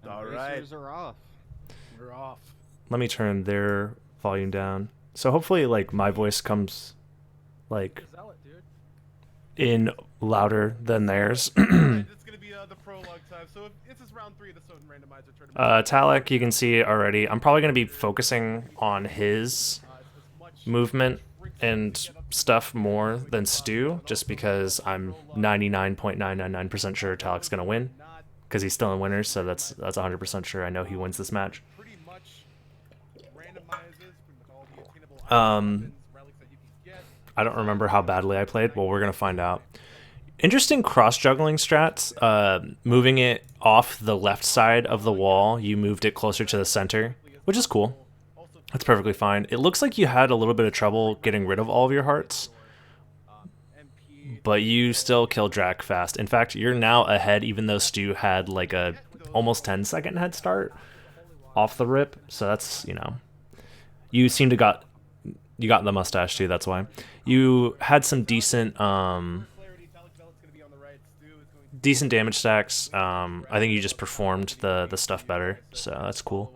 All right. Are off. We're off. Let me turn their volume down. So hopefully, like, my voice comes, like, in louder than theirs. It's going to be the prologue time. So this is round 3 of the SotN Randomizer tournament. Talic, you can see already. I'm probably going to be focusing on his movement and stuff more than Stu, just because I'm 99.999% sure Talic's going to win, because he's still in winners, so that's 100% sure I know he wins this match. Pretty much randomizes pretty much all the attainable weapons, relics that you can get. I don't remember how badly I played. Well, we're going to find out. Interesting cross-juggling strats. Moving it off the left side of the wall, you moved it closer to the center, which is cool. That's perfectly fine. It looks like you had a little bit of trouble getting rid of all of your hearts, but you still killed Drac fast. In fact, you're now ahead, even though Stu had like a almost 10-second head start off the rip. So that's, you know, you seem to you got the mustache too. That's why you had some decent decent damage stacks. I think you just performed the stuff better, so that's cool.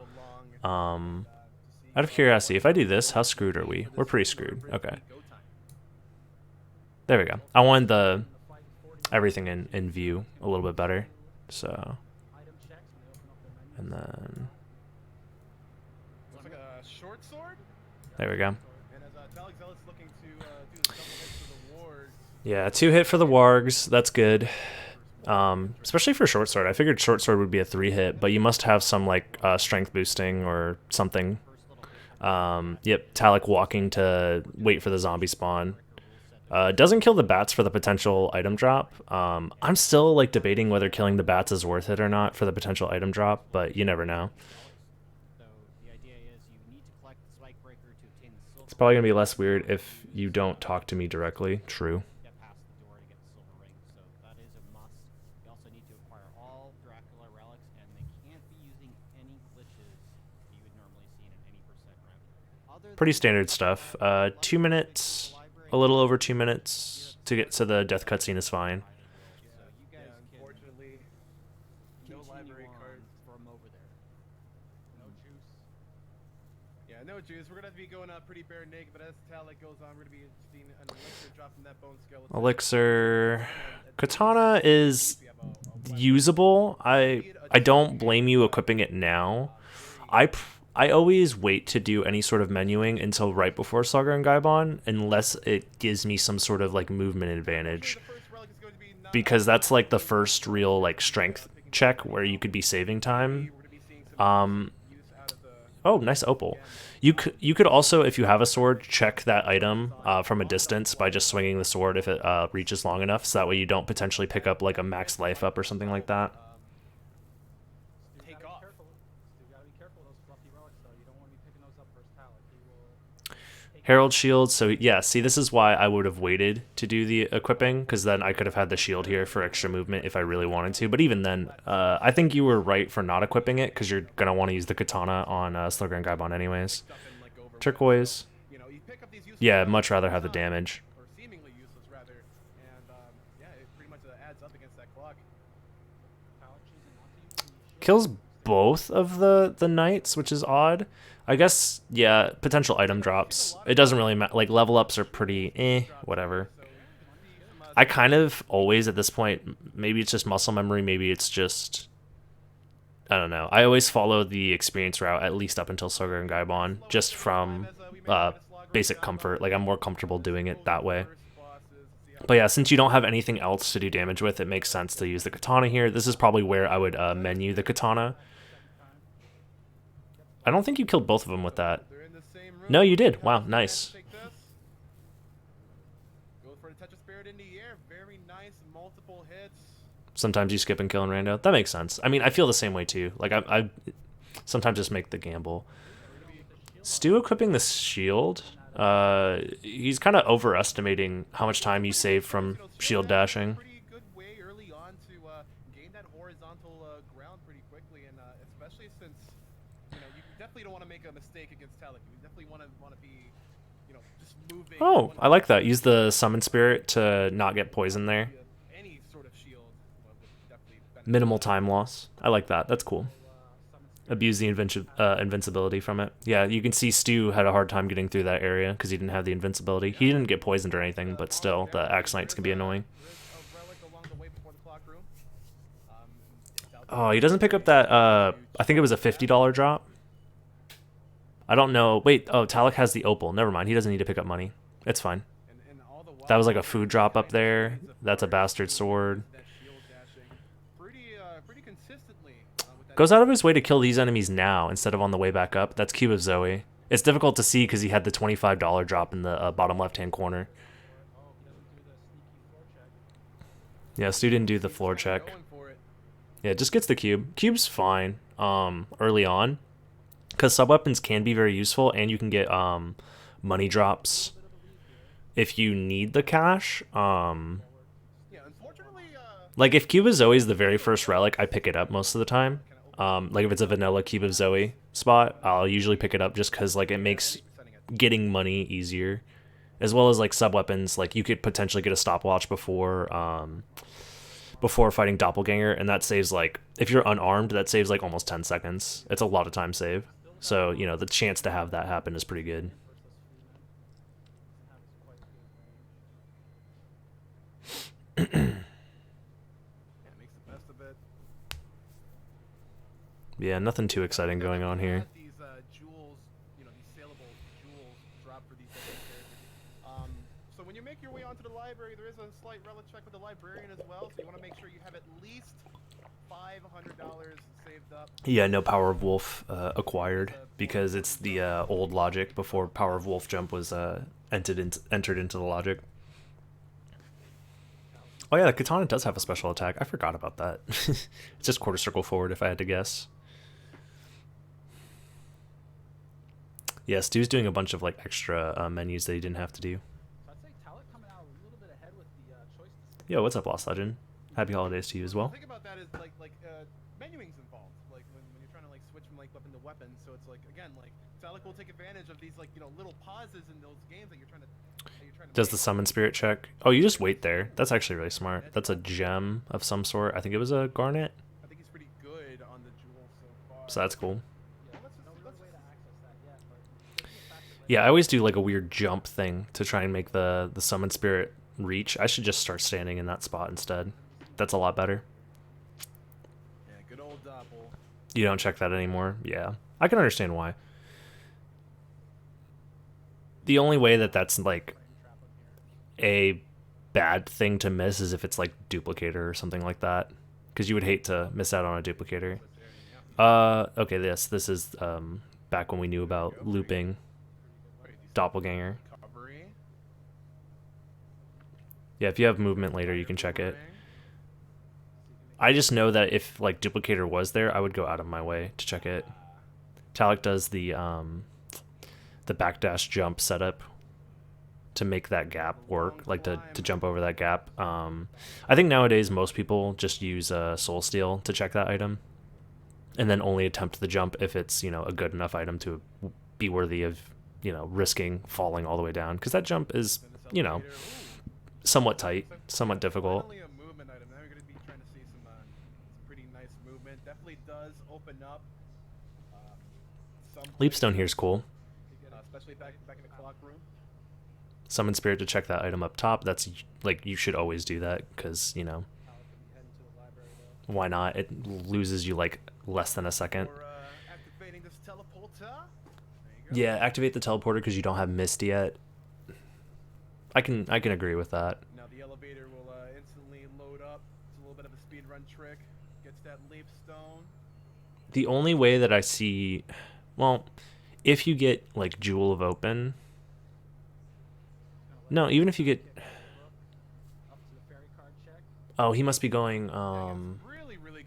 Out of curiosity, if I do this, how screwed are we? We're pretty screwed. Okay. There we go. I wanted everything in view a little bit better. So, and then Looks like a short sword. there we go. And as Talic Zealot's looking to do the double hit for the wards. Yeah, 2 hit for the wargs. That's good. Especially for short sword. I figured short sword would be a 3 hit, but you must have some like strength boosting or something. Yep, Talic walking to wait for the zombie spawn. Doesn't kill the bats for the potential item drop. I'm still like debating whether killing the bats is worth it or not for the potential item drop, but you never know. It's probably gonna be less weird if you don't talk to me directly. True. Pretty standard stuff. 2 minutes, a little over 2 minutes to get to the death cutscene is fine. Yeah, unfortunately, no library cards from over there. No juice. Yeah, no juice. We're gonna have to be going pretty bare naked, but as Talic goes on, we're gonna be seeing an elixir drop from that bone skeleton. Elixir. Katana is usable. I don't blame you equipping it now. I always wait to do any sort of menuing until right before SotN unless it gives me some sort of like movement advantage, because that's like the first real like strength check where you could be saving time. Oh, nice opal. You could also, if you have a sword, check that item from a distance by just swinging the sword if it reaches long enough, so that way you don't potentially pick up like a max life up or something like that. Herald shield, so yeah, see, this is why I would have waited to do the equipping, because then I could have had the shield here for extra movement if I really wanted to. But even then, I think you were right for not equipping it, because you're going to want to use the katana on SotN anyways. Turquoise. Yeah, I'd much rather have the damage. Kills both of the knights, which is odd. I guess, yeah, potential item drops. It doesn't really matter. Like, level ups are pretty whatever. I kind of always, at this point, maybe it's just muscle memory, maybe it's just, I don't know. I always follow the experience route, at least up until SotN, just from basic comfort. Like, I'm more comfortable doing it that way. But yeah, since you don't have anything else to do damage with, it makes sense to use the katana here. This is probably where I would menu the katana. I don't think you killed both of them with that. No, you did. Wow, nice. Sometimes you skip and kill in rando. That makes sense. I mean, I feel the same way too. Like, I sometimes just make the gamble. Stu equipping the shield. He's kind of overestimating how much time you save from shield dashing. Don't want to make a mistake against Talic. You definitely want to be, you know, just moving. Oh, I like that. Use the summon spirit to not get poisoned there. Any sort of shield would definitely benefit. Minimal time loss. I like that. That's cool. abuse the invincibility from it. Yeah, you can see Stu had a hard time getting through that area because he didn't have the invincibility. He didn't get poisoned or anything, but still, the Axe Knights can be annoying. Oh, he doesn't pick up that, I think it was a $50 drop. I don't know. Wait, oh, Talic has the opal. Never mind, he doesn't need to pick up money. It's fine. That was like a food drop up there. That's a bastard sword. Goes out of his way to kill these enemies now instead of on the way back up. That's Cube of Zoe. It's difficult to see because he had the $25 drop in the bottom left-hand corner. Yeah, Stu didn't do the floor check. Yeah, just gets the cube. Cube's fine early on because sub-weapons can be very useful, and you can get money drops if you need the cash. Like, if Cube of Zoe is the very first relic, I pick it up most of the time. Like, if it's a vanilla Cube of Zoe spot, I'll usually pick it up just because, like, it makes getting money easier. As well as, like, sub-weapons. Like, you could potentially get a stopwatch before fighting Doppelganger, and that saves, like, if you're unarmed, that saves, like, almost 10 seconds. It's a lot of time save. So, you know, the chance to have that happen is pretty good. Yeah, nothing too exciting going on here. These jewels, you know, these saleable jewels drop for these so when you make your way onto the library, there is a slight relic check with the librarian as well. So you want to make sure you have at least $500 saved up. Yeah, no Power of Wolf acquired because it's the old logic before Power of Wolf jump was entered into the logic. Oh yeah, the katana does have a special attack. I forgot about that. It's just quarter circle forward if I had to guess. Yeah, Stu's doing a bunch of like extra menus that he didn't have to do. Yo, what's up, Lost Legend? Happy holidays to you as well. The thing about that is like menuing's involved. Like when you're trying to like switch from like weapon to weapon, so it's like again like Talic will take advantage of these like little pauses in those games that you're trying to. Does the summon spirit check? Oh, you just wait there. That's actually really smart. That's a gem of some sort. I think it was a garnet. I think he's pretty good on the jewel so far. So that's cool. Yeah, I always do like a weird jump thing to try and make the summon spirit reach. I should just start standing in that spot instead. That's a lot better. Yeah, good old Doppel. You don't check that anymore? Yeah. I can understand why. The only way that that's like a bad thing to miss is if it's like duplicator or something like that, because you would hate to miss out on a duplicator. Okay, this is back when we knew about looping Doppelganger. Yeah, if you have movement later, you can check it. I just know that if like duplicator was there, I would go out of my way to check it. Talic does the backdash jump setup to make that gap work, like to jump over that gap. I think nowadays most people just use Soul Steel to check that item, and then only attempt the jump if it's a good enough item to be worthy of risking falling all the way down, because that jump is somewhat tight, somewhat difficult. Finally a movement item. Now we're going to be trying to see some pretty nice movement. Definitely does open up. Leapstone here is cool. Especially back in the clock room. Summon spirit to check that item up top. That's like, you should always do that, because why not? It loses you like less than a second. Activating this teleporter. Yeah, activate the teleporter because you don't have mist yet. I can agree with that. Now the elevator will instantly load up. It's a little bit of a speed run trick. Gets that leap stone. The only way that I see, well, if you get like Jewel of Open. No, even if you get. Oh, he must be going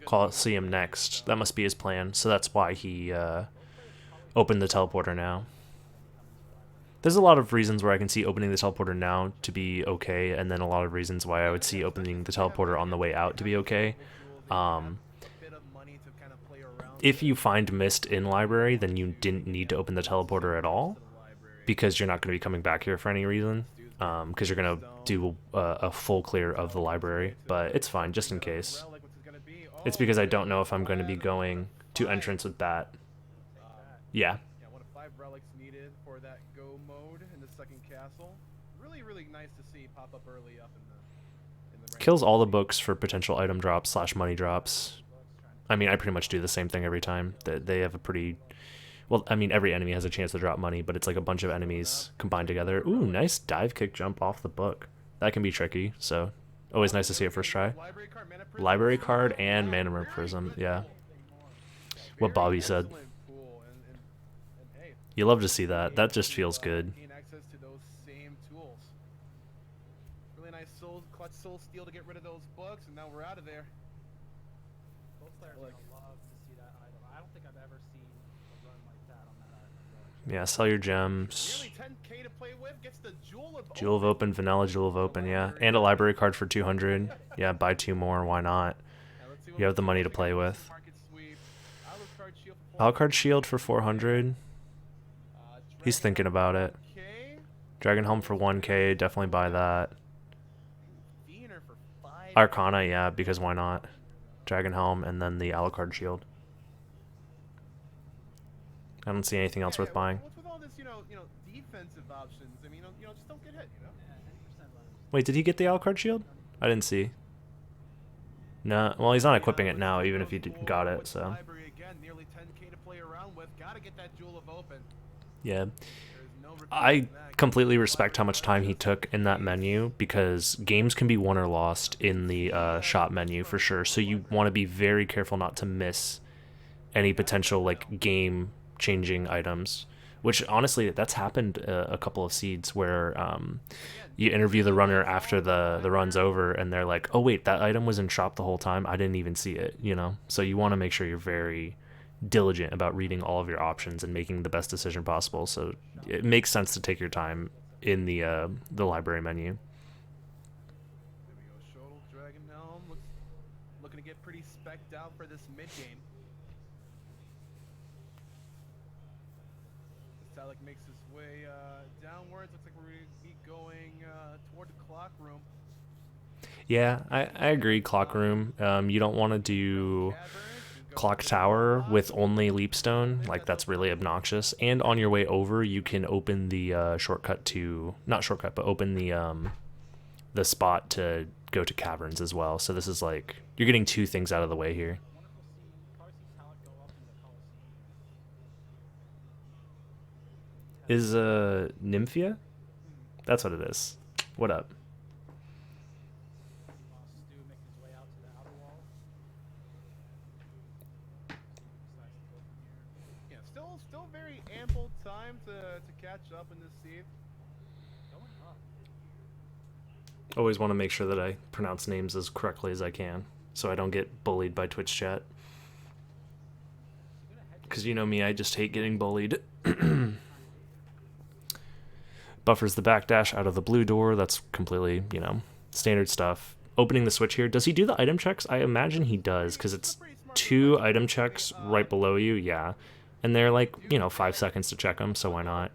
Colosseum next. That must be his plan. So that's why he opened the teleporter now. There's a lot of reasons where I can see opening the teleporter now to be okay, and then a lot of reasons why I would see opening the teleporter on the way out to be okay. If you find mist in library, then you didn't need to open the teleporter at all, because you're not going to be coming back here for any reason, because you're going to do a full clear of the library, but it's fine, just in case. It's because I don't know if I'm going to be going 2 entrants with that. Yeah. Yeah, 1 of 5 relics needed for that go mode in the second castle. Really, really nice to see pop up early up in the Kills all the books for potential item drops / money drops. I mean, I pretty much do the same thing every time. They have a pretty... Well, I mean, every enemy has a chance to drop money, but it's like a bunch of enemies combined together. Ooh, nice dive kick jump off the book. That can be tricky, so always nice to see it first try. Library card and Mana Prism, yeah. What Bobby said. You love to see that. That just feels good. Access to those same tools. Really nice clutch soul steal to get rid of those books, and now we're out of there. Both players are gonna love to see that item. I don't think I've ever seen a run like that on that item. Yeah, sell your gems. Nearly 10K to play with, gets the Jewel of Open, vanilla Jewel of Open, yeah. And a library card for 200. Yeah, buy 2 more, why not? You have the money to play with. Alucard Shield for 400. He's thinking about it. Dragon Helm for 1K, definitely buy that. Arcana, yeah, because why not? Dragon Helm and then the Alucard Shield. I don't see anything else worth buying. What's with all this, defensive options? I mean, just don't get hit, Wait, did he get the Alucard Shield? I didn't see. No, well, he's not equipping it now, even if he got it, so. Nearly 10K to play around with. Gotta get that Jewel of Open. Yeah. I completely respect how much time he took in that menu, because games can be won or lost in the shop menu for sure. So you want to be very careful not to miss any potential like game changing items, which honestly that's happened a couple of seeds where you interview the runner after the run's over and they're like, oh wait, that item was in shop the whole time, I didn't even see it, so you want to make sure you're very diligent about reading all of your options and making the best decision possible. So it makes sense to take your time in the library menu. There we go. Shotel, Dragon Helm looking to get pretty specced out for this mid game. Talic makes his way downwards. Looks like we're going to be going toward the clock room. Yeah, I agree. Clock room. You don't want to do clock tower with only leapstone, like that's really obnoxious. And on your way over you can open the shortcut to, not shortcut, but open the spot to go to caverns as well. So this is like you're getting 2 things out of the way here. Is Nymphia? That's what it is. What up? Still very ample time to catch up in this seed. Always want to make sure that I pronounce names as correctly as I can, so I don't get bullied by Twitch chat. Because you know me, I just hate getting bullied. Buffers the backdash out of the blue door. That's completely, standard stuff. Opening the switch here. Does he do the item checks? I imagine he does, because it's 2 item checks right below you. Yeah. And they're like, 5 seconds to check them, so why not?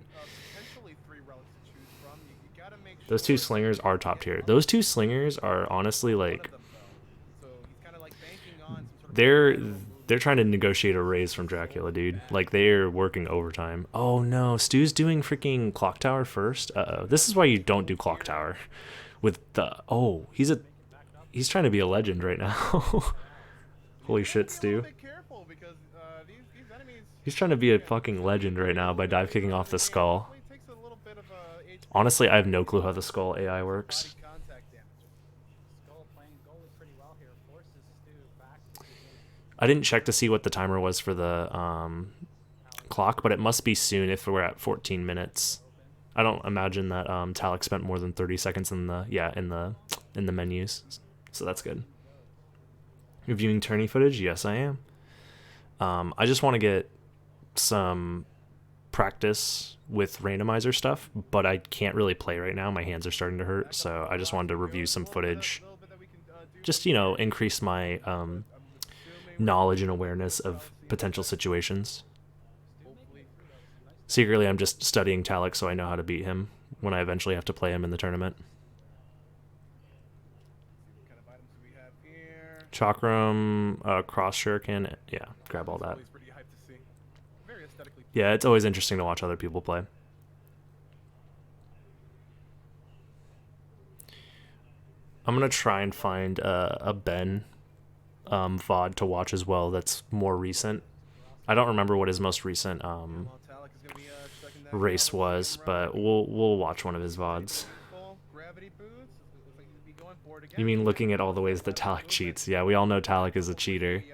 Those 2 slingers are top tier. Those 2 slingers are honestly like, they're trying to negotiate a raise from Dracula, dude. Like, they're working overtime. Oh no, Stu's doing freaking clock tower first. This is why you don't do clock tower with the, he's trying to be a legend right now. Holy shit, Stu. He's trying to be a fucking legend right now by dive kicking off the skull. Honestly, I have no clue how the skull AI works. I didn't check to see what the timer was for the clock, but it must be soon if we're at 14 minutes. I don't imagine that Talic spent more than 30 seconds in the menus, so that's good. Reviewing tourney footage? Yes, I am. I just want to get some practice with randomizer stuff, but I can't really play right now. My hands are starting to hurt, so I just wanted to review some footage. Just, increase my knowledge and awareness of potential situations. Secretly, I'm just studying Talic so I know how to beat him when I eventually have to play him in the tournament. Chakram, cross shuriken, yeah, grab all that. aesthetically. Yeah, it's always interesting to watch other people play. I'm gonna try and find a Ben VOD to watch as well. That's more recent. I don't remember what his most recent race was, but we'll watch one of his VODs. You mean looking at all the ways that Talic cheats? Yeah, we all know Talic is a cheater.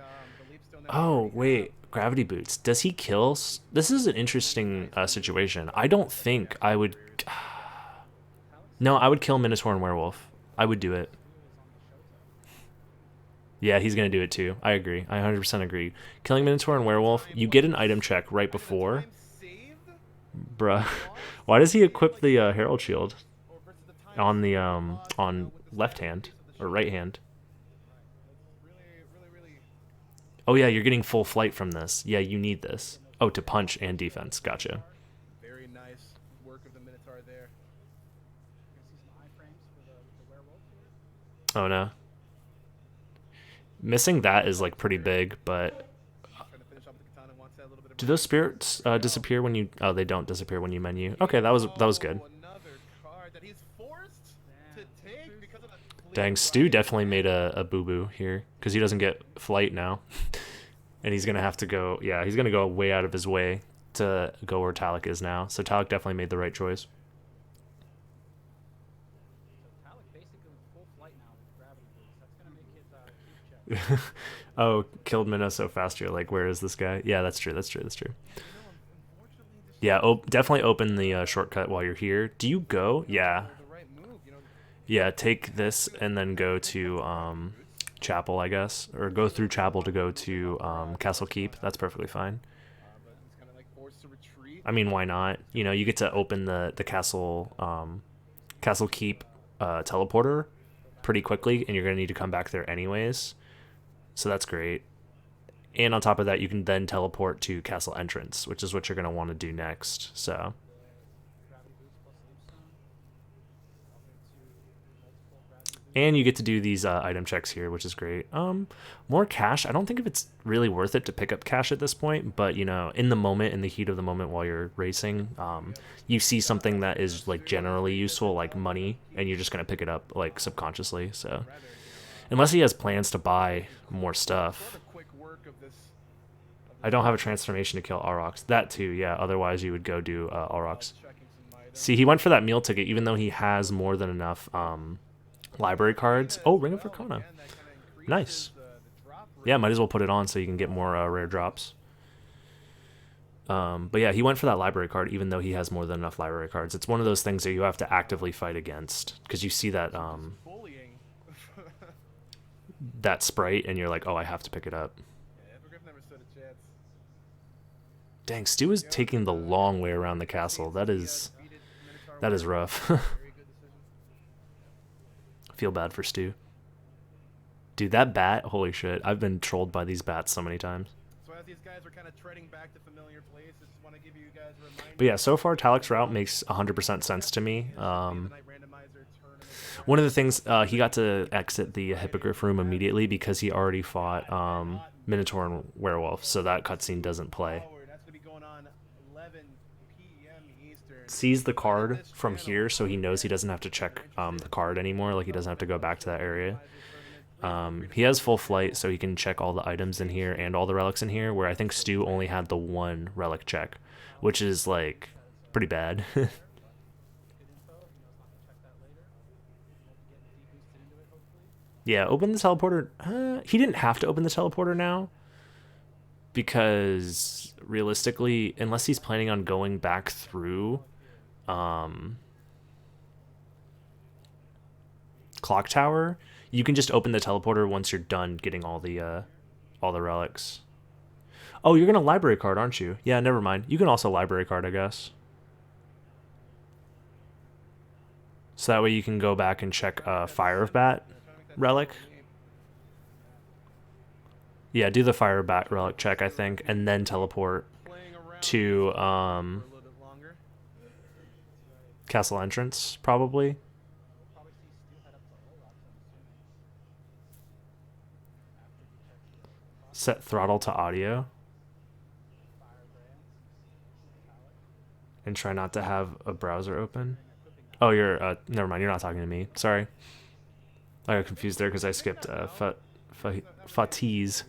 Oh, wait. Gravity boots. Does he kill? This is an interesting situation. I don't think I would... No, I would kill Minotaur and Werewolf. I would do it. Yeah, he's going to do it too. I agree. I 100% agree. Killing Minotaur and Werewolf, you get an item check right before. Bruh. Why does he equip the Herald Shield on the on left hand or right hand? Oh yeah, you're getting full flight from this. Yeah, you need this. Oh, to punch and defense. Gotcha. Very nice work of the Minotaur there. Oh no. Missing that is like pretty big, but do those spirits disappear when you? Oh, they don't disappear when you menu. Okay, that was good. Dang, Stu definitely made a boo-boo here because he doesn't get flight now. And he's going to have to go, yeah, he's going to go way out of his way to go where Talic is now. So Talic definitely made the right choice. Oh, killed Minnow so fast, you're like, where is this guy? Yeah, that's true, that's true, that's true. Yeah, definitely open the shortcut while you're here. Do you go? Yeah. Yeah, take this and then go to Chapel, I guess. Or go through Chapel to go to Castle Keep. That's perfectly fine. I mean, why not? You know, you get to open the Castle Castle Keep teleporter pretty quickly, and you're going to need to come back there anyways. So that's great. And on top of that, you can then teleport to Castle Entrance, which is what you're going to want to do next. So... And you get to do these item checks here, which is great. More cash. I don't think if it's really worth it to pick up cash at this point, but you know, in the moment, in the heat of the moment while you're racing, you see something that is like generally useful, like money, and you're just gonna pick it up like subconsciously. So, unless he has plans to buy more stuff. I don't have a transformation to kill Aurochs. That too, yeah. Otherwise, you would go do Aurochs. See, he went for that meal ticket, even though he has more than enough. Library cards. Oh, Ring of Arcana. Nice. Yeah, might as well put it on so you can get more rare drops. But yeah, he went for that library card even though he has more than enough library cards. It's one of those things that you have to actively fight against because you see that that sprite and you're like, oh, I have to pick it up. Dang, Stu is taking the long way around the castle. That is rough. Feel bad for Stu. Dude, that bat, holy shit. I've been trolled by these bats so many times. So as these guys are kind of treading back to familiar places, just want to give you guys a reminder. But yeah, so far Talic's route makes 100% sense to me. One of the things, he got to exit the Hippogriff room immediately because he already fought Minotaur and Werewolf, so that cutscene doesn't play. Sees the card from here, so he knows he doesn't have to check the card anymore. Like, he doesn't have to go back to that area. He has full flight, so he can check all the items in here and all the relics in here, where I think Stu only had the one relic check, which is, like, pretty bad. Yeah, open the teleporter. He didn't have to open the teleporter now, because realistically, unless he's planning on going back through Clock Tower, you can just open the teleporter once you're done getting all the relics. Oh, you're gonna library card, aren't you? Yeah, never mind. You can also library card, I guess. So that way you can go back and check Fire of Bat relic. Yeah, do the Fire of Bat relic check, I think, and then teleport to Castle Entrance, probably. Set throttle to audio. and try not to have a browser open. Oh, you're never mind. You're not talking to me. Sorry. I got confused there because I skipped Fatih's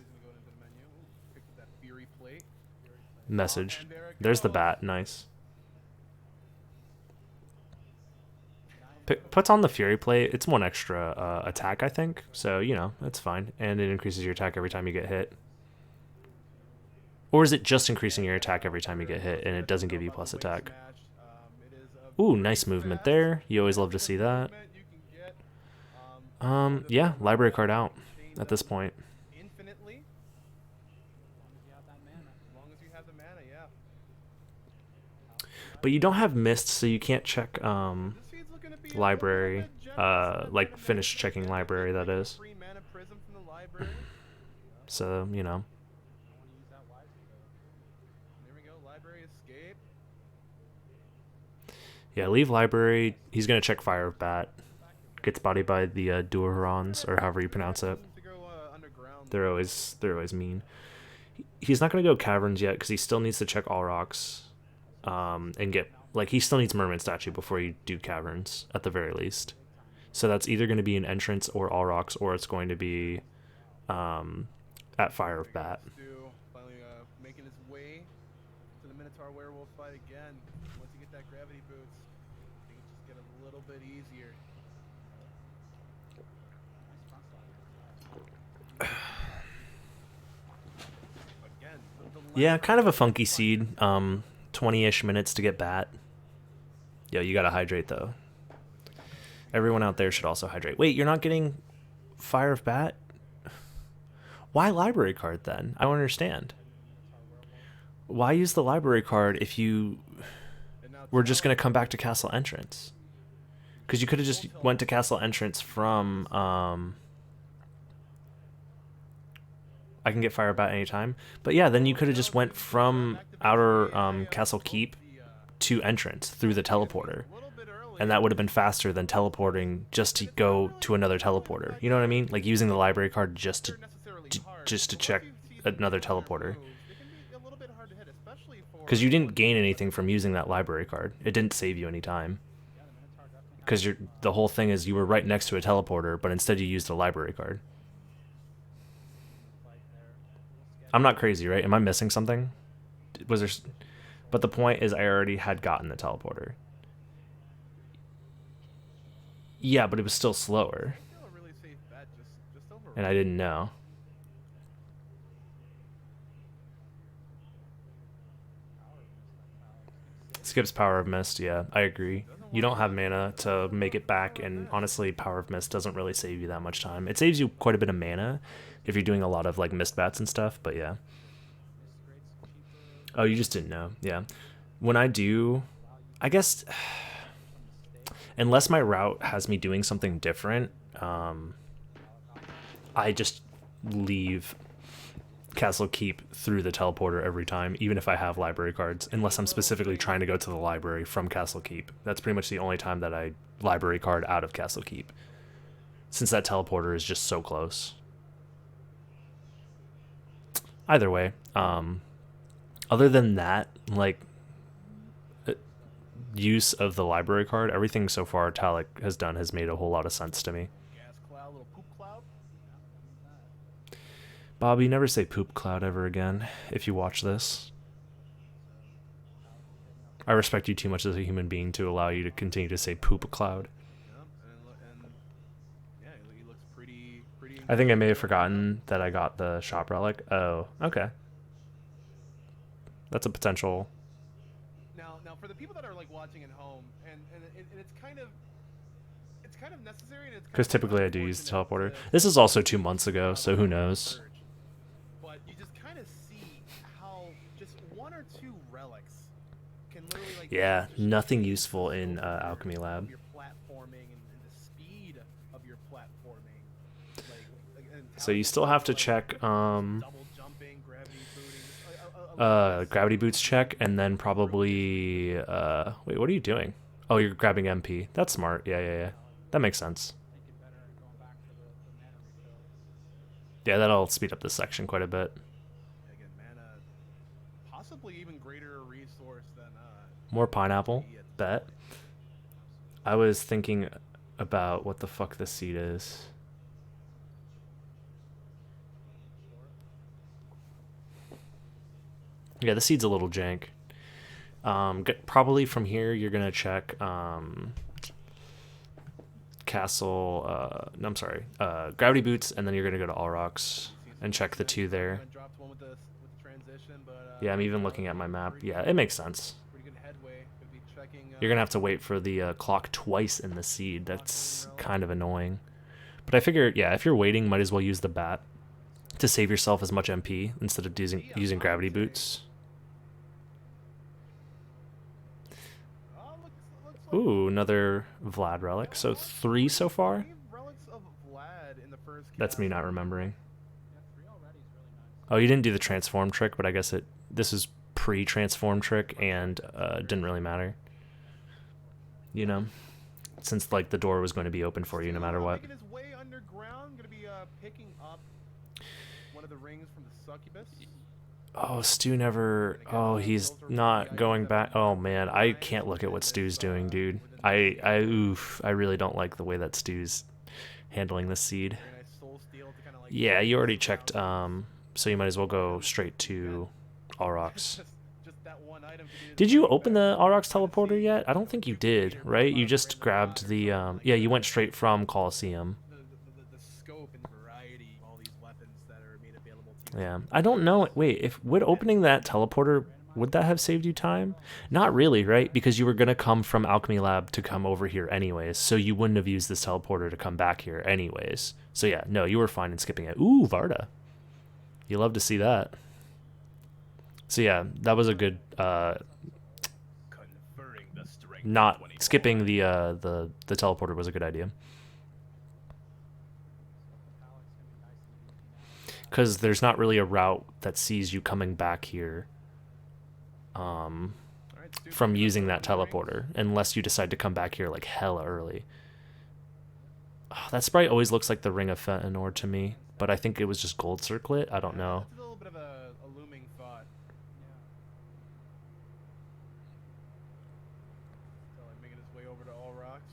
message. There's the bat. Nice. Puts on the Fury plate. It's one extra attack, I think. So, you know, that's fine. And it increases your attack every time you get hit. Or is it just increasing your attack every time you get hit and it doesn't give you plus attack? Ooh, nice movement there. You always love to see that. Yeah, library card out at this point. But you don't have mist, so you can't check library, like finish checking library, that is. So, you know. Yeah, leave library. He's gonna check Fire of Bat. Gets bodied by the Duerons, or however you pronounce it. They're always mean. He's not gonna go Caverns yet because he still needs to check all rocks, and get like he still needs Mermaid Statue before you do Caverns at the very least. So that's either going to be an entrance or all rocks, or it's going to be at Fire of Bat. Finally making his way to the Minotaur Werewolf fight again. Once you get that gravity boots, things just get a little bit easier. Yeah, kind of a funky seed. 20-ish minutes to get bat. Yo, you gotta hydrate though. Everyone out there should also hydrate. Wait, you're not getting Fire of Bat? Why library card then? I don't understand. Why use the library card if you were just gonna come back to Castle Entrance? Because you could have just went to Castle Entrance from I can get Fire Bat anytime. But yeah, then you could have just went from outer Castle Keep to entrance through the teleporter. And that would have been faster than teleporting just to go to another teleporter. You know what I mean? Like using the library card just to check another teleporter. Because you didn't gain anything from using that library card. It didn't save you any time. Because the whole thing is you were right next to a teleporter, but instead you used a library card. I'm not crazy, right? Am I missing something? Was there? But the point is, I already had gotten the teleporter. Yeah, but it was still slower, and I didn't know. Skips Power of Mist. Yeah, I agree. You don't have mana to make it back, and honestly, Power of Mist doesn't really save you that much time. It saves you quite a bit of mana if you're doing a lot of like mist bats and stuff, but yeah. Oh, you just didn't know. Yeah. When I do, I guess, unless my route has me doing something different, I just leave Castle Keep through the teleporter every time, even if I have library cards, unless I'm specifically trying to go to the library from Castle Keep. That's pretty much the only time that I library card out of Castle Keep, since that teleporter is just so close. Either way, other than that, like, use of the library card, everything so far Talic has done has made a whole lot of sense to me. Bobby, never say poop cloud ever again if you watch this. I respect you too much as a human being to allow you to continue to say poop cloud. I think I may have forgotten that I got the shop relic. Oh, okay. That's a potential. Now for the people that are like watching at home, and it's kind of necessary. Because typically I do use the teleporter. This is also 2 months ago, so who knows? But you just kind of see how just 1 or 2 relics can literally like. Yeah, nothing useful in Alchemy Lab. Your platforming and the speed of your platforming. So you still have to check gravity boots check, and then probably wait, what are you doing? Oh, you're grabbing MP. That's smart. Yeah. That makes sense. Yeah, that'll speed up this section quite a bit. possibly even greater resource than more pineapple. Bet. I was thinking about what the fuck this seed is. Yeah, the seed's a little jank. Probably from here you're gonna check castle. No, I'm sorry. Gravity boots, and then you're gonna go to all rocks and check the 2 there. Yeah, I'm even looking at my map. Yeah, it makes sense. You're gonna have to wait for the clock twice in the seed. That's kind of annoying. But I figure, yeah, if you're waiting, might as well use the bat to save yourself as much MP instead of using gravity boots. Ooh, another Vlad relic. So 3 so far? That's me not remembering. Oh, you didn't do the transform trick, but I guess this is pre-transform trick and didn't really matter. You know? Since like the door was going to be open for you no matter what. Making his way underground, gonna be picking up one of the rings from the succubus. Oh, Stu never... Oh, he's not going back. Oh, man. I can't look at what Stu's doing, dude. Oof. I really don't like the way that Stu's handling this seed. Yeah, you already checked, so you might as well go straight to All Rocks. Did you open the All Rocks teleporter yet? I don't think you did, right? You just grabbed the... Yeah, you went straight from Coliseum. Yeah, I don't know. Wait, would opening that teleporter, would that have saved you time? Not really, right? Because you were going to come from Alchemy Lab to come over here anyways, so you wouldn't have used this teleporter to come back here anyways. So yeah, no, you were fine in skipping it. Ooh, Varda. You love to see that. So yeah, that was a good, not skipping the teleporter was a good idea. Because there's not really a route that sees you coming back here from using that teleporter, unless you decide to come back here like hella early. Oh, that sprite always looks like the Ring of Fenor to me, but I think it was just Gold Circlet. I don't know. It's a little bit of a looming thought. Still like making his way over to All Rocks.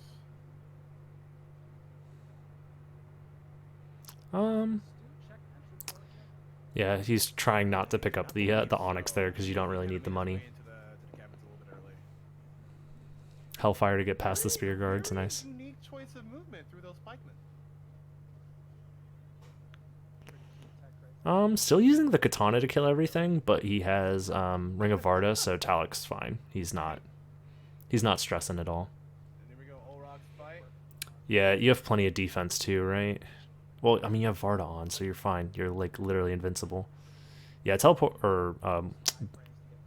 Yeah, he's trying not to pick up the Onyx there because you don't really need the money. Hellfire to get past the spear guards, nice. Unique choice of movement through those pikemen. Still using the katana to kill everything, but he has Ring of Varda, so Talic's fine. He's not stressing at all. Yeah, you have plenty of defense too, right? Well, I mean, you have Varda on, so you're fine. You're, like, literally invincible. Yeah, teleport, or,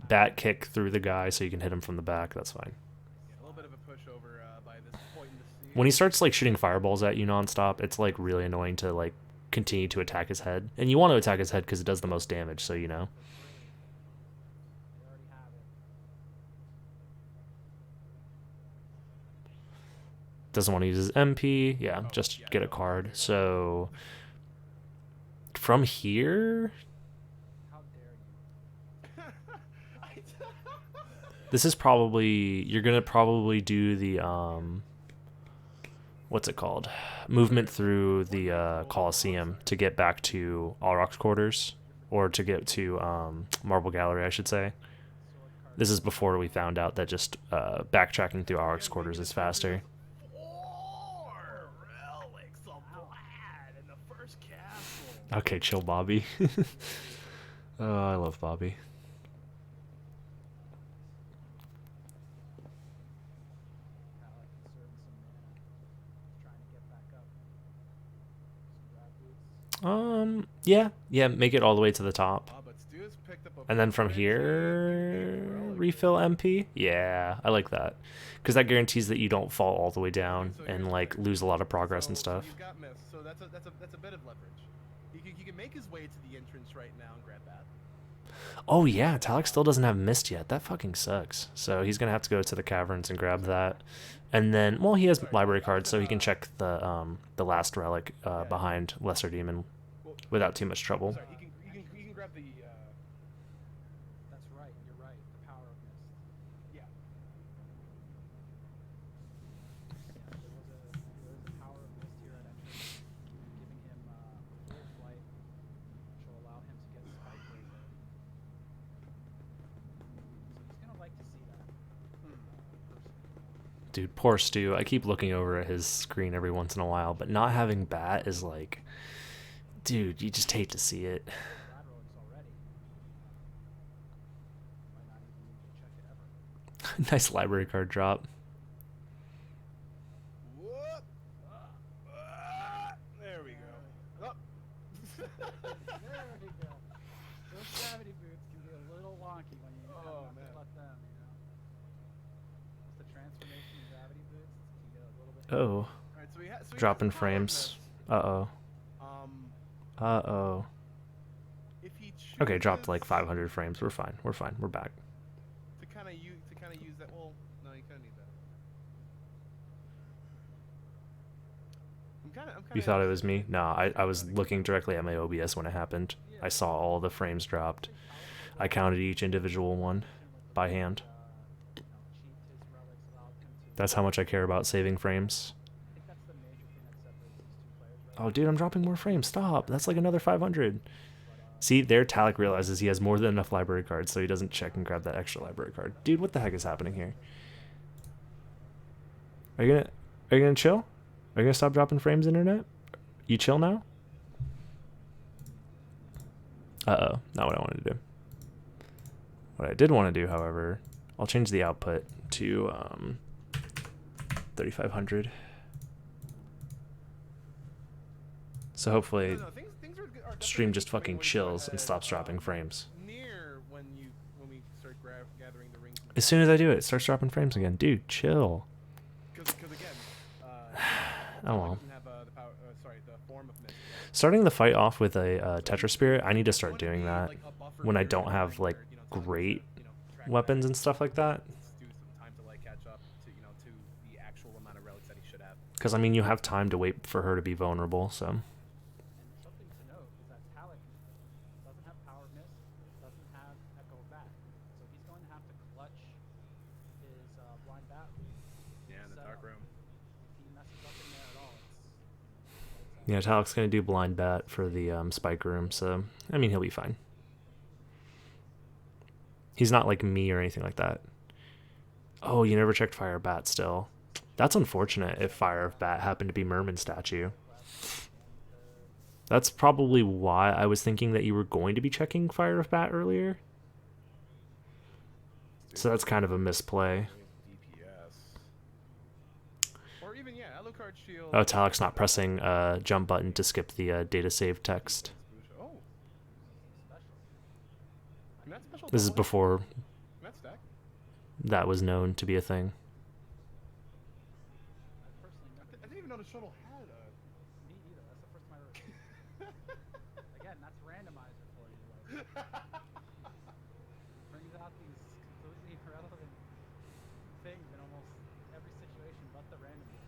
bat kick through the guy so you can hit him from the back. That's fine. Yeah, a little bit of a pushover by this point in the season. When he starts, like, shooting fireballs at you nonstop, it's, like, really annoying to, like, continue to attack his head. And you want to attack his head because it does the most damage, so you know. Doesn't want to use his MP. Yeah, just get a card. So from here, this is probably, you're gonna probably do the what's it called? Movement through the Coliseum to get back to All Rocks quarters, or to get to Marble Gallery, I should say. This is before we found out that just backtracking through All Rocks quarters is faster. Okay, chill, Bobby. Oh, I love Bobby. Yeah, make it all the way to the top. And then from here, refill MP? Yeah, I like that. Because that guarantees that you don't fall all the way down and, like, lose a lot of progress and stuff. So that's a bit of leverage. He can make his way to the entrance right now and grab that. Oh yeah, Talic still doesn't have mist yet. That fucking sucks. So he's gonna have to go to the caverns and grab that. And then, well, he has library cards, so he can check the last relic behind Lesser Demon without too much trouble. Sorry, he can grab the. That's right. Dude, poor Stu. I keep looking over at his screen every once in a while, but not having bat is like, dude, you just hate to see it. Nice library card drop. There we go. Oh. There we go. Those gravity boots can be a little wonky when you have to let them, you know. The transformation in gravity boots can get a little bit. Oh. Right, so we dropping frames. Uh-oh. Uh-oh. Okay, dropped like 500 frames. We're fine. We're fine. We're back. To kind of use that. Well, no, you kind of need that. I'm kind of. You thought it was me? No, I was looking directly at my OBS when it happened. I saw all the frames dropped. I counted each individual one by hand. That's how much I care about saving frames. Oh, dude, I'm dropping more frames. Stop. That's like another 500. See, there Talic realizes he has more than enough library cards, so he doesn't check and grab that extra library card. Dude, what the heck is happening here? Are you gonna chill? Are you gonna stop dropping frames, internet? You chill now? Uh-oh, not what I wanted to do. What I did want to do, however, I'll change the output to 3500. So hopefully stream just fucking chills and stops dropping frames. As soon as I do it, it starts dropping frames again. Dude, chill. Oh well. Starting the fight off with a Tetra Spirit, I need to start doing that when I don't have like great weapons and stuff like that. Because I mean, you have time to wait for her to be vulnerable, so. Yeah, Talic's going to do blind bat for the spike room, so, I mean, he'll be fine. He's not like me or anything like that. Oh, you never checked Fire of Bat still. That's unfortunate if Fire of Bat happened to be Merman statue. That's probably why I was thinking that you were going to be checking Fire of Bat earlier. So that's kind of a misplay. Oh, Talic's not pressing jump button to skip the data save text. This is before that was known to be a thing. I didn't even know the shuttle had a... Me either. That's the first time I ever... Again, that's randomizer for you. Like, brings out these completely irrelevant things in almost every situation but the randomizer.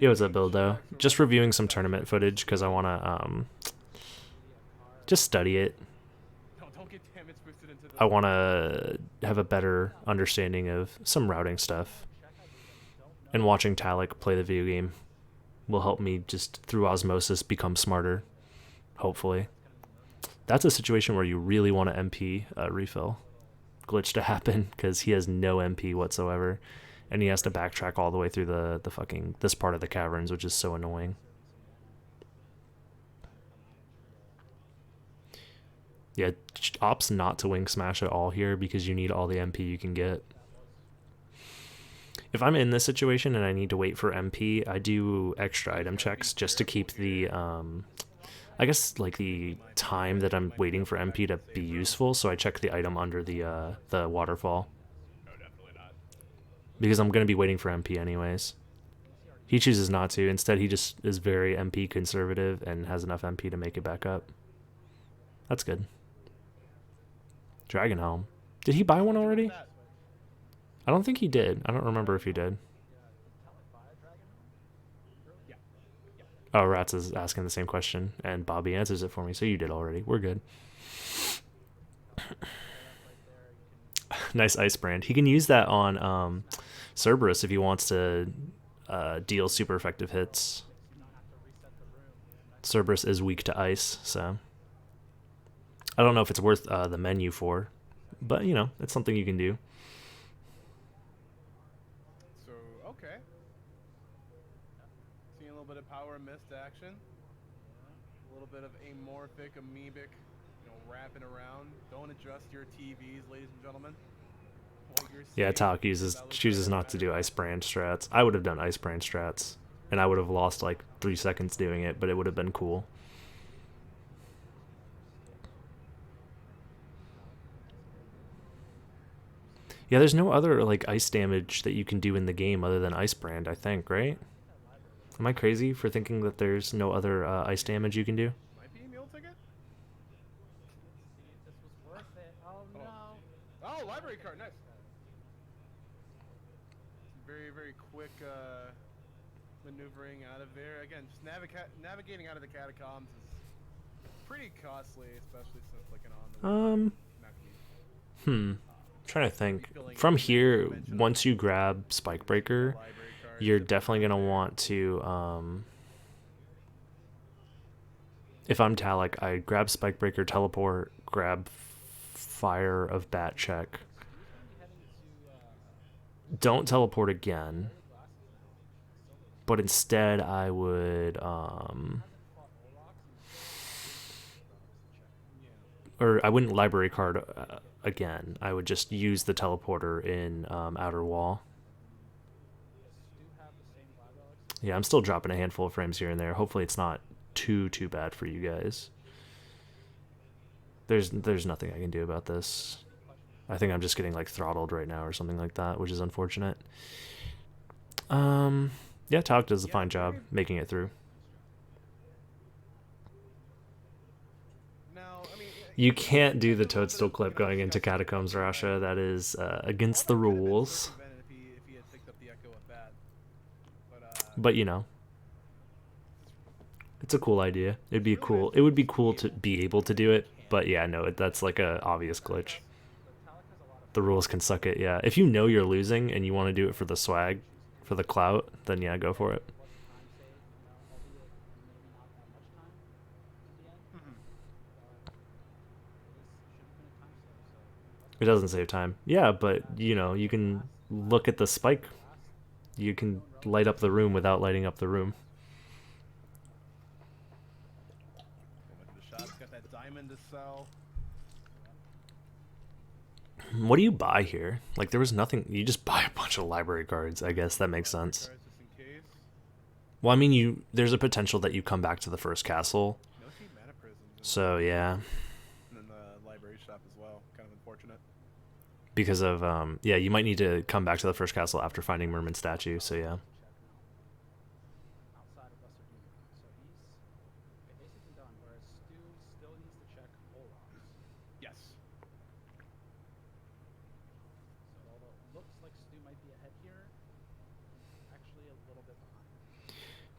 Yo, what's up, Bildo? Just reviewing some tournament footage because I want to just study it. I want to have a better understanding of some routing stuff. And watching Talic play the video game will help me just through osmosis become smarter, hopefully. That's a situation where you really want an MP refill glitch to happen because he has no MP whatsoever. And he has to backtrack all the way through the fucking this part of the caverns, which is so annoying. Yeah, ops not to wing smash at all here because you need all the MP you can get. If I'm in this situation and I need to wait for MP, I do extra item checks just to keep the, I guess like the time that I'm waiting for MP to be useful. So I check the item under the waterfall. Because I'm going to be waiting for MP anyways. He chooses not to. Instead, he just is very MP conservative and has enough MP to make it back up. That's good. Dragon Helm. Did he buy one already? I don't think he did. I don't remember if he did. Oh, Rats is asking the same question, and Bobby answers it for me, so you did already. We're good. Nice ice brand. He can use that on Cerberus if he wants to deal super effective hits. Cerberus is weak to ice, so I don't know if it's worth the menu for, But, you know, it's something you can do. So, okay. Seeing a little bit of power mist action. A little bit of amorphic, amoebic, you know, wrapping around. Don't adjust your TVs, ladies and gentlemen. Yeah, Talic chooses not to do ice brand strats. I would have done ice brand strats, and I would have lost like 3 seconds doing it, but it would have been cool. Yeah, there's no other like ice damage that you can do in the game other than ice brand, I think, right? Am I crazy for thinking that there's no other ice damage you can do? Might be a meal ticket? This was worth it. Oh no. Oh, library card, nice. Very, very quick maneuvering out of there. Again, just navigating out of the catacombs is pretty costly, especially since clicking on the trying to think. From here, once you grab Spike Breaker, you're definitely going to want to, if I'm Talic, I grab Spike Breaker, teleport, grab Fire of Bat check. Don't teleport again. But instead, I would, or I wouldn't library card again. I would just use the teleporter in Outer Wall. Yeah, I'm still dropping a handful of frames here and there. Hopefully it's not too bad for you guys. There's nothing I can do about this. I think I'm just getting like throttled right now or something like that, which is unfortunate. Yeah, Talic does a fine job making it through. You can't do the toadstool clip going into Catacombs, Rasha. That is against the rules. But you know, it's a cool idea. It'd be cool. It would be cool to be able to do it. But yeah, no, that's like a obvious glitch. The rules can suck it. Yeah, if you know you're losing and you want to do it for the swag, for the clout, then yeah, go for it. It doesn't save time. Yeah, but you know, you can look at the spike. You can light up the room without lighting up the room. What do you buy here? Like, there was nothing. You just buy a bunch of library cards. I guess that makes sense. Well, I mean, there's a potential that you come back to the first castle. So yeah. And then the library shop as well. Kind of unfortunate. Because of yeah, you might need to come back to the first castle after finding Merman statue. So yeah.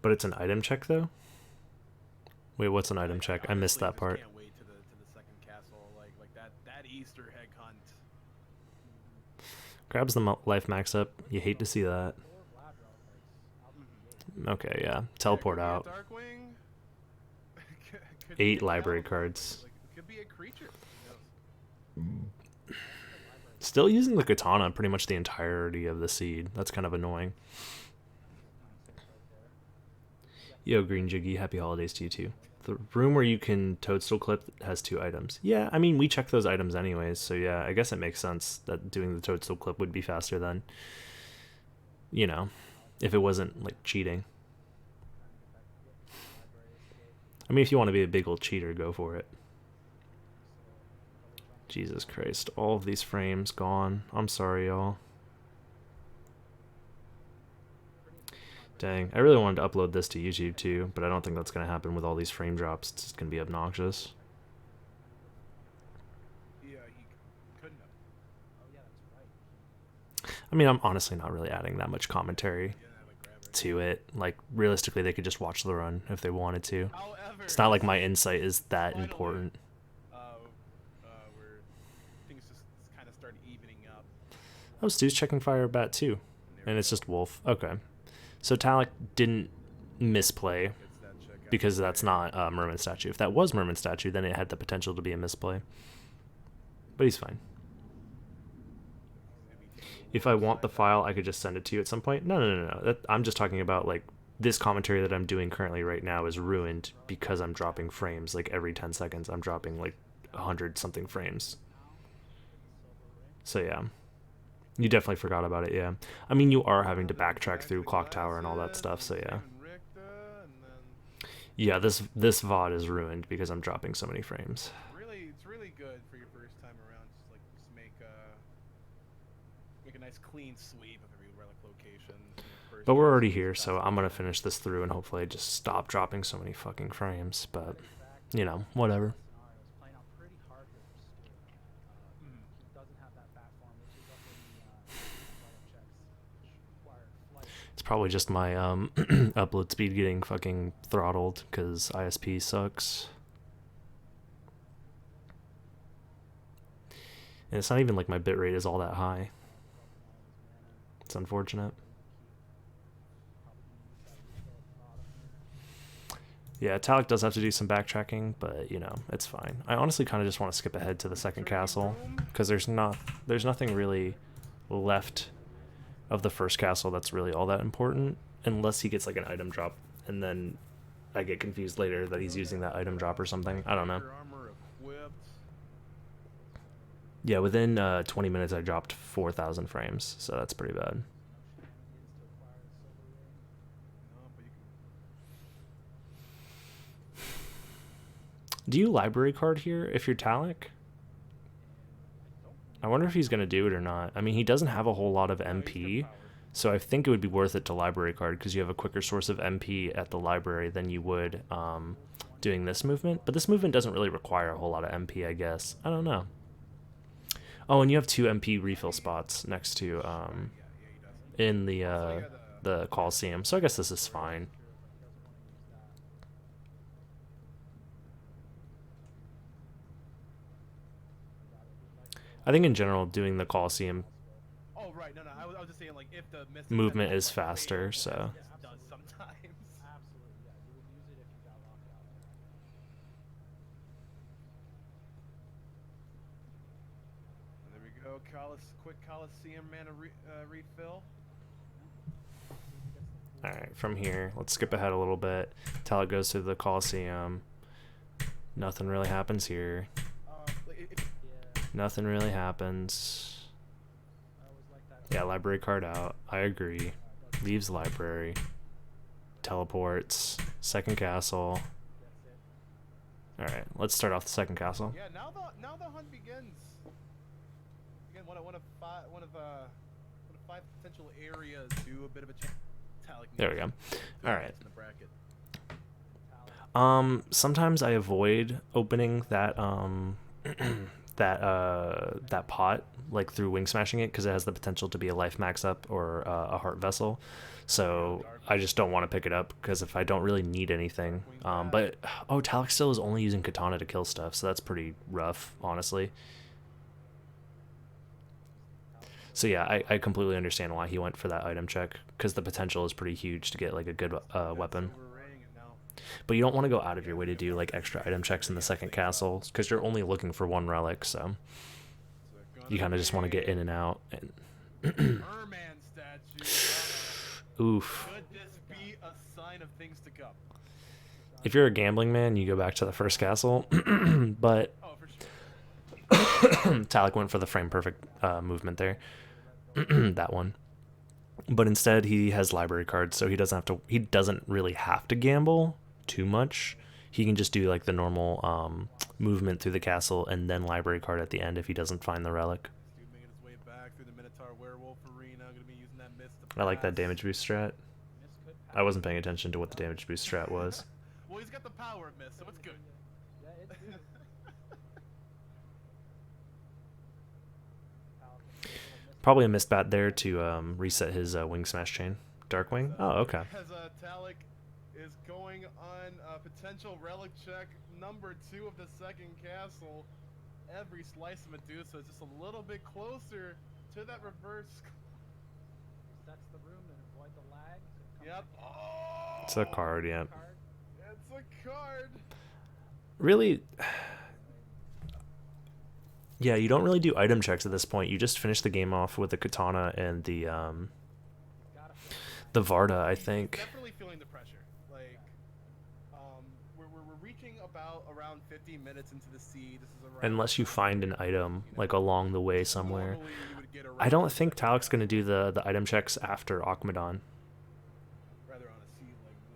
But it's an item check, though? Wait, what's an item check? I missed that part. Can't wait to the second castle. Like that Easter egg hunt. Grabs the life max up. You hate to see that. Okay, yeah. Teleport out. 8 library cards. Could be a creature. Still using the katana pretty much the entirety of the seed. That's kind of annoying. Yo, Green Jiggy, happy holidays to you too. The room where you can toadstool clip has 2 items. Yeah, I mean, we check those items anyways, so yeah, I guess it makes sense that doing the toadstool clip would be faster than, you know, if it wasn't, like, cheating. I mean, if you want to be a big old cheater, go for it. Jesus Christ, all of these frames gone. I'm sorry, y'all. Dang, I really wanted to upload this to YouTube too, but I don't think that's going to happen with all these frame drops. It's going to be obnoxious. Yeah, he couldn't have. Oh, yeah, that's right. I mean, I'm honestly not really adding that much commentary to it. Like, realistically, they could just watch the run if they wanted to. However, it's not like my insight is that important. Where things just kind of start evening up. Oh, Stu's checking Fire Bat too. And it's just Wolf. Okay. So Talic didn't misplay because that's not Merman statue. If that was Merman statue, then it had the potential to be a misplay. But he's fine. If I want the file, I could just send it to you at some point. No. I'm just talking about like this commentary that I'm doing currently right now is ruined because I'm dropping frames like every 10 seconds. I'm dropping like 100 something frames. So yeah, you definitely forgot about it. Yeah, I mean you are having to backtrack through Clock Tower and all that stuff. So yeah. Yeah, this VOD is ruined because I'm dropping so many frames. It's really good for your first time around. Just make a nice clean sweep of every relic location. But we're already here, so I'm gonna finish this through and hopefully just stop dropping so many fucking frames. But you know, whatever. It's probably just my upload speed getting fucking throttled because ISP sucks. And it's not even like my bitrate is all that high. It's unfortunate. Yeah, Talic does have to do some backtracking, but you know, it's fine. I honestly kind of just want to skip ahead to the second castle because there's nothing really left of the first castle that's really all that important, unless he gets like an item drop, and then I get confused later that he's using that item drop or something. I don't know. Yeah, within 20 minutes I dropped 4,000 frames, so that's pretty bad. Do you library card here if you're Talic? I wonder if he's going to do it or not. I mean, he doesn't have a whole lot of MP, so I think it would be worth it to library card because you have a quicker source of MP at the library than you would doing this movement. But this movement doesn't really require a whole lot of MP, I guess. I don't know. Oh, and you have 2 MP refill spots next to in the Coliseum, so I guess this is fine. I think in general doing the Coliseum I was just saying, like, if the movement is faster, so there we go. Quick Coliseum mana refill. Alright, from here, let's skip ahead a little bit. Talic goes to the Coliseum. Nothing really happens here. Nothing really happens. Yeah, library card out. I agree. Leaves library. Teleports. Second castle. Alright, let's start off the second castle. Yeah, now the hunt begins. Again, one of five potential areas. Do a bit of a check. There we go. Alright. Sometimes I avoid opening that that pot like through wing smashing it because it has the potential to be a life max up or a heart vessel, so I just don't want to pick it up because if I don't really need anything. But Talic still is only using katana to kill stuff, so that's pretty rough, honestly. So yeah, I completely understand why he went for that item check because the potential is pretty huge to get like a good weapon. But you don't want to go out of your way to do like extra item checks in the second castle because you're only looking for one relic, so you kind of just want to get in and out. And oof. Could this be a sign of things to come? If you're a gambling man, you go back to the first castle, but Talic went for the frame perfect movement there. That one. But instead he has library cards, so he doesn't really have to gamble too much. He can just do like the normal movement through the castle and then library card at the end if he doesn't find the relic. I like that damage boost strat. I wasn't paying attention to what the damage boost strat was. Well, he's got the power of miss, so it's good. Yeah, it's good. Probably a missed bat there to reset his wing smash chain. Darkwing? Oh, okay. As Talic is going on a potential relic check number 2 of the second castle. Every slice of Medusa is just a little bit closer to that reverse. That's the room and avoid the lag. So yep. Oh, it's a card, yeah. It's a card. Really, Yeah, you don't really do item checks at this point. You just finish the game off with the katana and the Varda, I think. Definitely feeling the pressure. Like, we're reaching about around 50 minutes into the seed. This is around Unless you find an item like along the way somewhere. I don't think Talic's gonna do the item checks after Akmadon.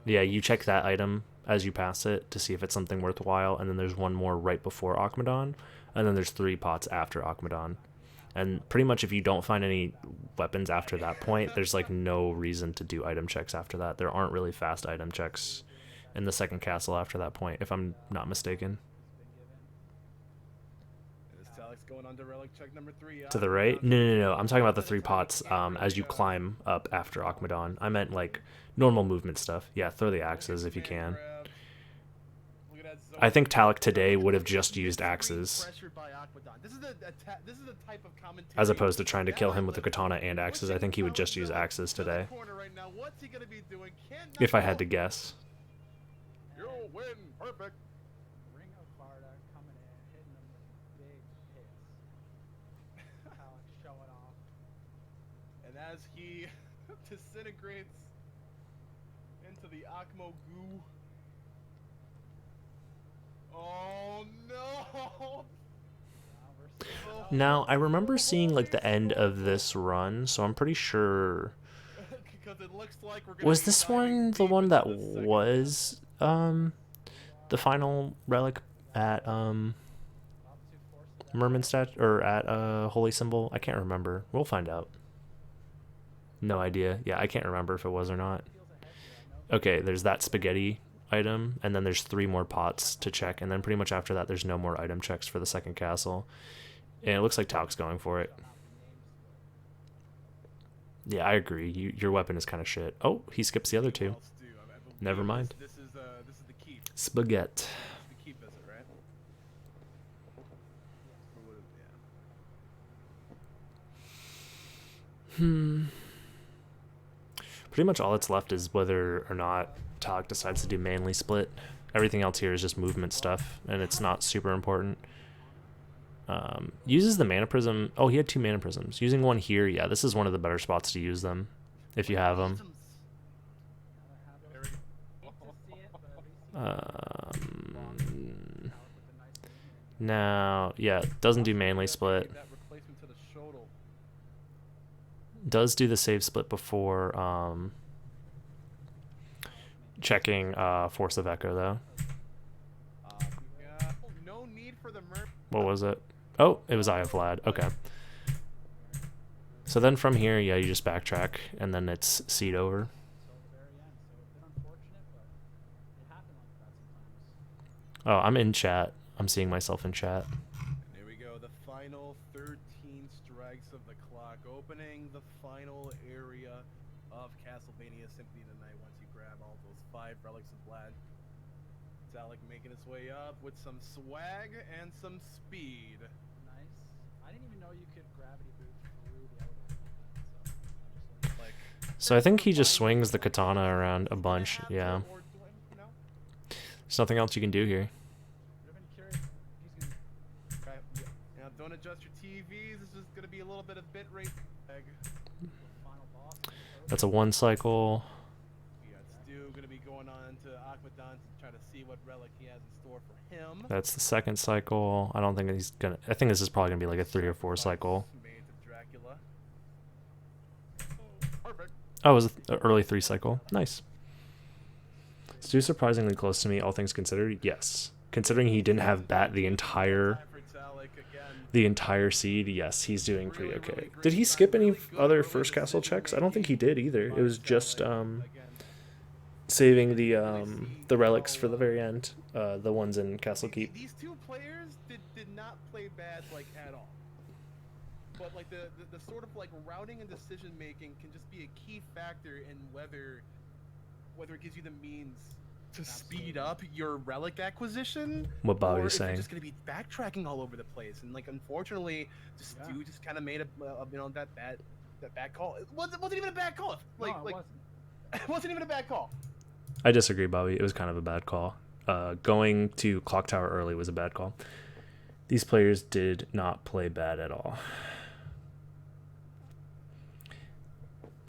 Yeah, you check that item as you pass it to see if it's something worthwhile, and then there's one more right before Akmadon, and then there's 3 pots after Akmadon. And pretty much if you don't find any weapons after that point, there's like no reason to do item checks after that. There aren't really fast item checks in the second castle after that point, if I'm not mistaken. Going on to relic check number 3. To the right? No. I'm talking about the 3 pots as you climb up after Akmadon. I meant like normal movement stuff. Yeah, throw the axes if you can. I think Talic today would have just used axes, as opposed to trying to kill him with the katana and axes. I think he would just use axes today, if I had to guess. You'll win. Perfect. And as he disintegrates into the Akmo goo. Oh no! Now, I remember seeing like the end of this run, so I'm pretty sure... Was this one the one that was the final relic at Merman Statue, or at Holy Symbol? I can't remember. We'll find out. No idea. Yeah, I can't remember if it was or not. Okay, there's that spaghetti item, and then there's 3 more pots to check, and then pretty much after that there's no more item checks for the second castle. And it looks like Talic's going for it. Yeah, I agree. Your weapon is kind of shit. Oh, he skips the other 2. Never mind. This is the keep. Spaghetti. The keep visit, right? Pretty much all that's left is whether or not Talic decides to do manly split. Everything else here is just movement stuff, and it's not super important. Uses the mana prism. Oh, he had 2 mana prisms. Using one here, yeah, this is one of the better spots to use them, if you have them. Now, yeah, doesn't do manly split. Does do the save split before checking Force of Echo, though. No need for the what was it? Oh, it was Eye of Vlad. Okay. So then from here, yeah, you just backtrack, and then it's seed over. Oh, I'm in chat. I'm seeing myself in chat. There we go. The final 13 strikes of the clock, opening the final area of Castlevania Symphony of the Night once you grab all those 5 relics of Vlad. Talic making his way up with some swag and some speed. Nice. I didn't even know you could gravity boost through the elevator. So I think he just swings the katana around a bunch. Yeah. There's nothing else you can do here. Now don't adjust your TVs. This is going to be a little bit of bit rate. That's a 1 cycle. Going to be going on to Akmadon to try to see what relic he has in store for him. That's the 2nd cycle. I don't think he's gonna. I think this is probably gonna be like a 3 or 4 cycle. Oh, it was an early 3 cycle. Nice. Stu surprisingly close to me, all things considered. Yes, considering he didn't have bat the entire seed. Yes, he's doing pretty okay. Did he skip any other first castle checks? I don't think he did either. It was just saving the relics for the very end, the ones in Castle Keep. These 2 players did not play bad at all. But like the sort of like routing and decision making can just be a key factor in whether it gives you the means to speed up your relic acquisition. What Bobby's saying. You're just gonna be backtracking all over the place, and like unfortunately, Stu just kind of made that bad call. It wasn't even a bad call. It wasn't even a bad call. I disagree, Bobby. It was kind of a bad call. Going to Clock Tower early was a bad call. These players did not play bad at all.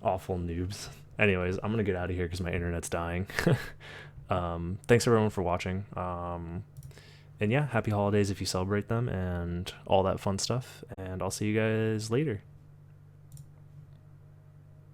Awful noobs. Anyways, I'm gonna get out of here because my internet's dying. Thanks everyone for watching. And yeah, happy holidays if you celebrate them and all that fun stuff. And I'll see you guys later.